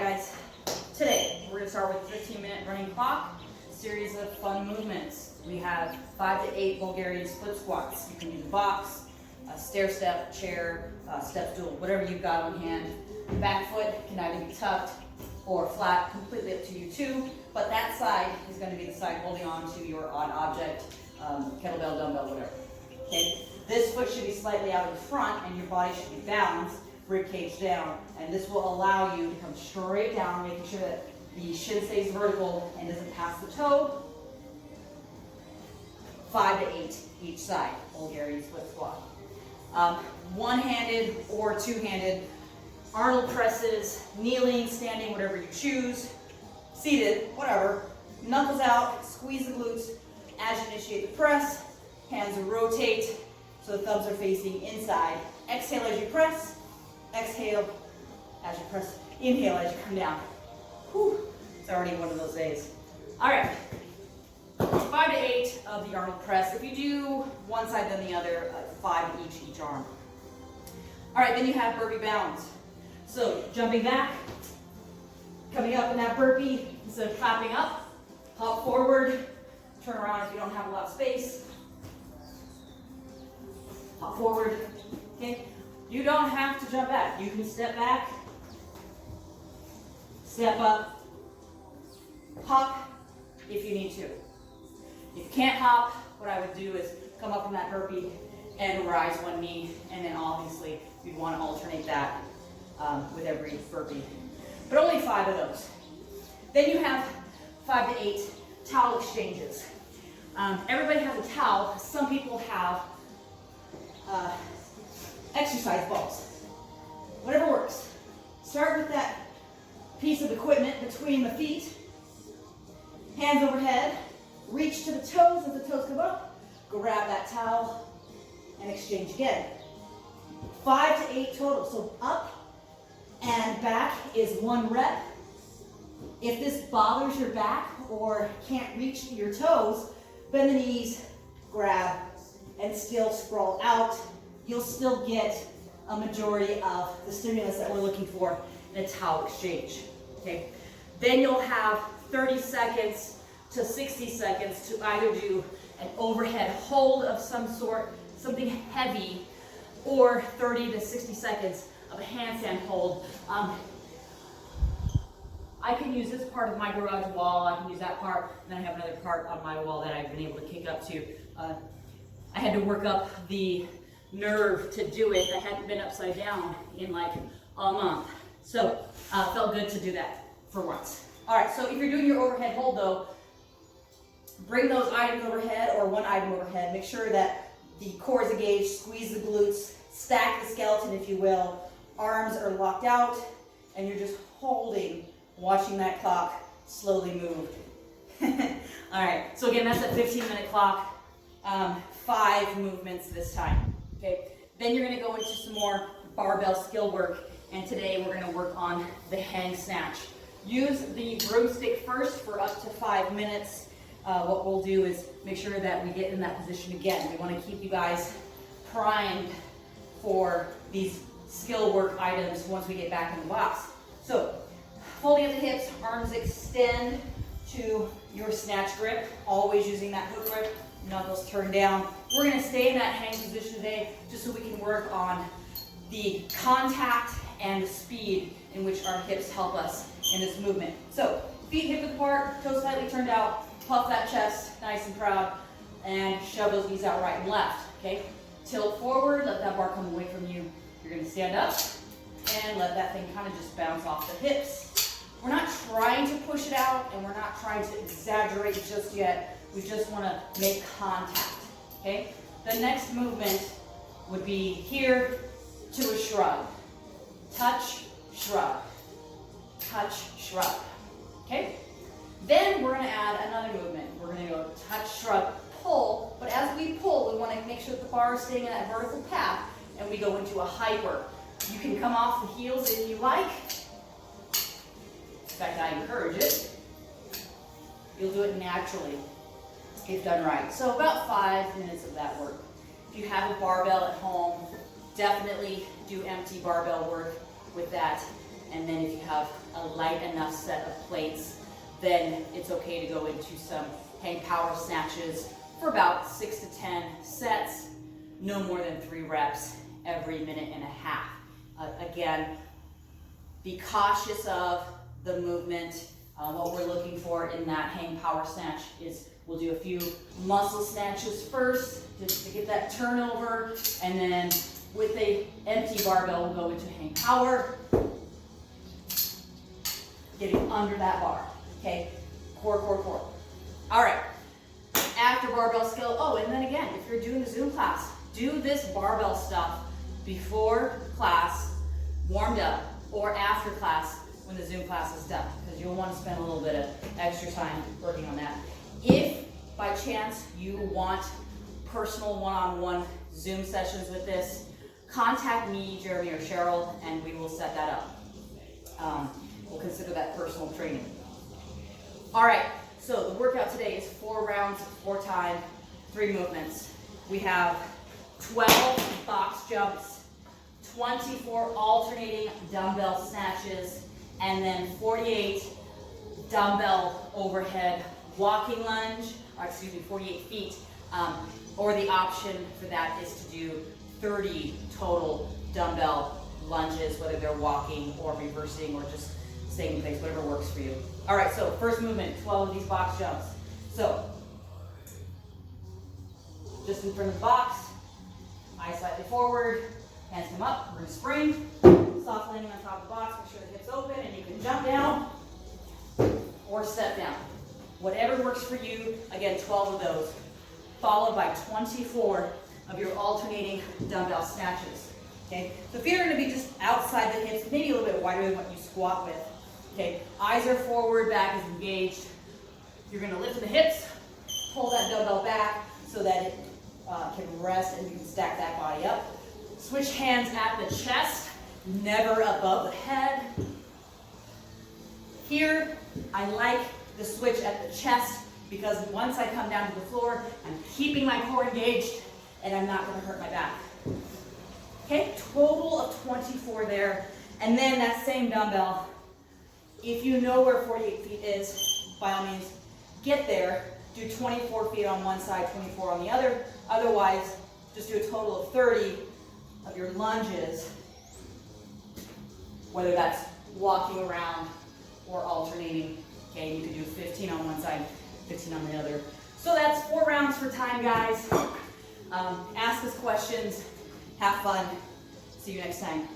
guys, today we're going to start with a 15-minute running clock, series of fun movements. We have 5 to 8 Bulgarian split squats. You can use a box, a stair step, chair, step stool, whatever you've got on hand. Back foot can either be tucked or flat, completely up to you too, but that side is going to be the side holding on to your odd object, kettlebell, dumbbell, whatever. Okay? This foot should be slightly out in front and your body should be balanced, rib cage down, and this will allow you to come straight down, making sure that the shin stays vertical and doesn't pass the toe. 5 to 8 each side, Bulgarian split squat. One-handed or two-handed, Arnold presses, kneeling, standing, whatever you choose, seated, whatever. Knuckles out, squeeze the glutes as you initiate the press. Hands will rotate so the thumbs are facing inside. Exhale as you press. Exhale as you press. Inhale as you come down. Whew, it's already one of those days. All right, 5 to 8 of the Arnold press. If you do one side then the other, 5 each arm. All right, then you have burpee bounds. So jumping back, coming up in that burpee, instead of clapping up, hop forward, turn around if you don't have a lot of space. Hop forward, okay? You don't have to jump back. You can step back, step up, hop if you need to. If you can't hop, what I would do is come up from that burpee and rise one knee, and then obviously you'd want to alternate that with every burpee. But only 5 of those. Then you have 5 to 8 towel exchanges. Everybody has a towel. Some people have exercise balls. Whatever works. Start with that piece of equipment between the feet. Hands overhead. Reach to the toes as the toes come up. Grab that towel and exchange again. 5 to 8 total. So up and back is 1 rep. If this bothers your back or can't reach to your toes, bend the knees, grab, and still sprawl out. You'll still get a majority of the stimulus that we're looking for in a towel exchange. Okay? Then you'll have 30 seconds to 60 seconds to either do an overhead hold of some sort, something heavy, or 30 to 60 seconds of a handstand hold. I can use this part of my garage wall, I can use that part, and then I have another part on my wall that I've been able to kick up to. I had to work up the nerve to do it. I hadn't been upside down in like a month. So felt good to do that for once. All right, so if you're doing your overhead hold though, bring those items overhead or one item overhead. Make sure that the core is engaged, squeeze the glutes, stack the skeleton if you will. Arms are locked out and you're just holding, watching that clock slowly move. All right, so again, that's a 15-minute clock, 5 movements this time, okay? Then you're gonna go into some more barbell skill work, and today we're gonna work on the hang snatch. Use the broomstick first for up to 5 minutes. What we'll do is make sure that we get in that position again. We wanna keep you guys primed for these skill work items once we get back in the box. So, folding up the hips, arms extend to your snatch grip, always using that hook grip, knuckles turned down. We're gonna stay in that hang position today just so we can work on the contact and the speed in which our hips help us in this movement. So, feet hip width apart, toes slightly turned out, puff that chest nice and proud, and shove those knees out right and left, okay? Tilt forward, let that bar come away from you. You're gonna stand up and let that thing kind of just bounce off the hips. We're not trying to push it out and we're not trying to exaggerate just yet. We just wanna make contact, okay? The next movement would be here to a shrug. Touch, shrug. Touch, shrug, okay? Then we're gonna add another movement. We're gonna go touch, shrug, pull, but as we pull, we wanna make sure that the bar is staying in that vertical path and we go into a hyper. You can come off the heels if you like. In fact, I encourage it. You'll do it naturally if done right. So about 5 minutes of that work. If you have a barbell at home, definitely do empty barbell work with that. And then if you have a light enough set of plates, then it's okay to go into some hang power snatches for about 6 to 10 sets, no more than 3 reps every minute and a half. Again, be cautious of the movement. What we're looking for in that hang power snatch is we'll do a few muscle snatches first, just to get that turnover, and then with a empty barbell, we'll go into hang power, getting under that bar, okay? Core, core, core. All right, after barbell skill, oh, and then again, if you're doing the Zoom class, do this barbell stuff before class, warmed up, or after class when the Zoom class is done, because you'll want to spend a little bit of extra time working on that. If by chance you want personal one-on-one Zoom sessions with this, contact me, Jeremy, or Cheryl, and we will set that up. We'll consider that personal training. All right, so the workout today is 4 rounds, 4 time, 3 movements. We have 12 box jumps, 24 alternating dumbbell snatches, and then 48 dumbbell overhead walking lunge, or excuse me, 48 feet, or the option for that is to do 30 total dumbbell lunges, whether they're walking or reversing or just staying in place, whatever works for you. All right, so first movement, 12 of these box jumps. So, just in front of the box, eyes slightly forward, hands come up, we're gonna spring, soft landing on top of the box, make sure the hips open, and you can jump down or step down. Whatever works for you, again, 12 of those, followed by 24 of your alternating dumbbell snatches, okay? The feet are gonna be just outside the hips, maybe a little bit wider than what you squat with, okay? Eyes are forward, back is engaged. You're gonna lift the hips, pull that dumbbell back so that it can rest and you can stack that body up. Switch hands at the chest, never above the head. Here, I like the switch at the chest because once I come down to the floor, I'm keeping my core engaged and I'm not gonna hurt my back. Okay, total of 24 there. And then that same dumbbell, if you know where 48 feet is, by all means, get there. Do 24 feet on one side, 24 on the other. Otherwise, just do a total of 30 of your lunges, whether that's walking around or alternating. Okay, you can do 15 on one side, 15 on the other. So that's 4 rounds for time, guys. Ask us questions, have fun. See you next time.